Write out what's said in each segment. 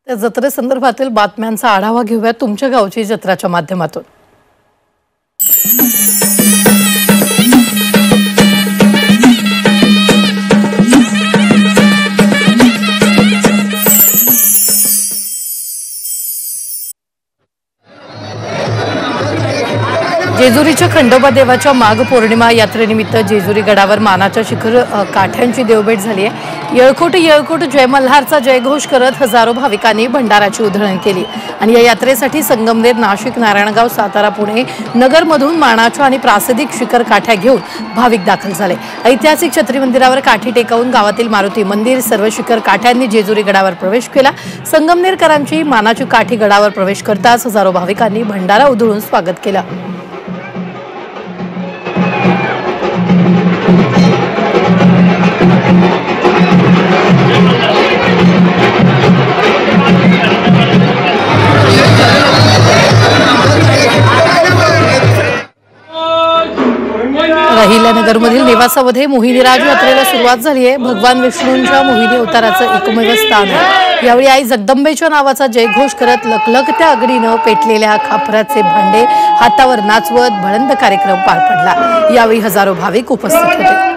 त्या जत्रेसंदर्भातील बातम्यांचा आढावा घेऊया तुमच्या गावची जत्राच्या माध्यमातून। जेजुरीच्या खंडोबा देवाच्या माघ पौर्णिमा यात्रेनिमित्त जेजुरी गडावर मानाच्या शिखर काठ्यांची देवभेट झाली आहे। येळकोट जय मल्हारचा जयघोष करत हजारो भाविकांनी भंडाराची उधळण केली आणि या यात्रेसाठी संगमनेर, नाशिक, नारायणगाव, सातारा, पुणे नगरमधून मानाच्या आणि प्रासादिक शिखर काठ्या घेऊन भाविक दाखल झाले। ऐतिहासिक छत्री मंदिरावर काठी टेकवून गावातील मारुती मंदिर सर्व शिखर काठ्यांनी जेजुरी गडावर प्रवेश केला। संगमनेरकरांची मानाची काठी गडावर प्रवेश करताच हजारो भाविकांनी भंडारा उधळून स्वागत केलं। राहिल्यानगरमधील निवासामध्ये मोहिनीराज यात्रेला सुरुवात झाली आहे। भगवान विष्णूंच्या मोहिनी अवताराचं एकमेव स्थान आहे। यावेळी आई जगदंबेच्या नावाचा जयघोष करत लखलखत्या अग्नीनं पेटलेल्या खापराचे भांडे हातावर नाचवत भळंद कार्यक्रम पार पडला। यावेळी हजारो भाविक उपस्थित होते।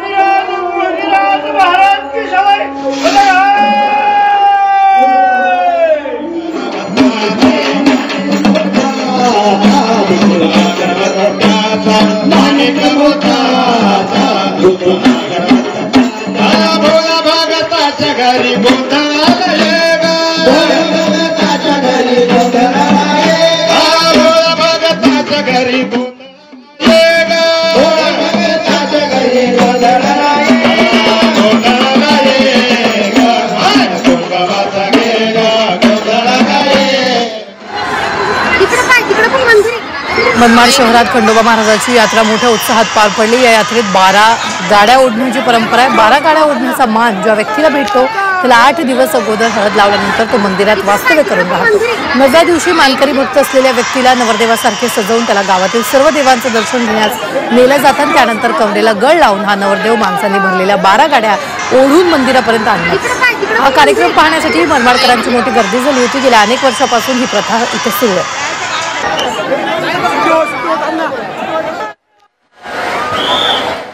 मनमाड शहरात खंडोबा महाराजांची यात्रा मोठ्या उत्साहात पार पडली। या यात्रेत 12 गाड्या ओढण्याची परंपरा आहे। 12 गाड्या ओढण्याचा मान ज्या व्यक्तीला भेटतो त्याला 8 दिवस अगोदर हळद लावल्यानंतर तो मंदिरात वास्तव्य करून राहतो। 9व्या दिवशी मानकरी भक्त असलेल्या व्यक्तीला नवरदेवासारखे सजवून त्याला गावातील सर्व देवांचं दर्शन घेण्यास नेलं जातं। त्यानंतर कमरेला गळ लावून हा नवरदेव माणसांनी भरलेल्या 12 गाड्या ओढून मंदिरापर्यंत आणला। हा कार्यक्रम पाहण्यासाठी मनमाडकरांची मोठी गर्दी झाली होती। गेल्या अनेक वर्षापासून ही प्रथा इथे सुरू आहे।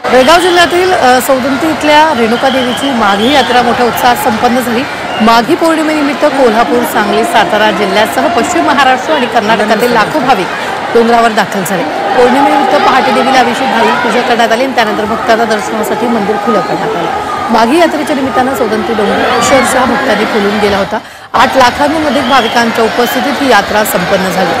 बेळगाव जिल्ह्यातील सौदंती इथल्या रेणुका देवीची माघी यात्रा मोठ्या उत्साहात संपन्न झाली। माघी पौर्णिमेनिमित्त कोल्हापूर, सांगली, सातारा जिल्ह्यासह पश्चिम महाराष्ट्र आणि कर्नाटकातील लाखो भाविक डोंगरावर दाखल झाले। पौर्णिमेनिमित्त पहाटे देवीला अभिषेक घालून पूजा करण्यात आली आणि त्यानंतर भक्तांना दर्शनासाठी मंदिर खुलं करण्यात आलं। माघी यात्रेच्या निमित्तानं सौदंती डोंगर अक्षरशः भक्तांनी फुलून गेला होता। 8 लाखांहून अधिक भाविकांच्या उपस्थितीत ही यात्रा संपन्न झाली।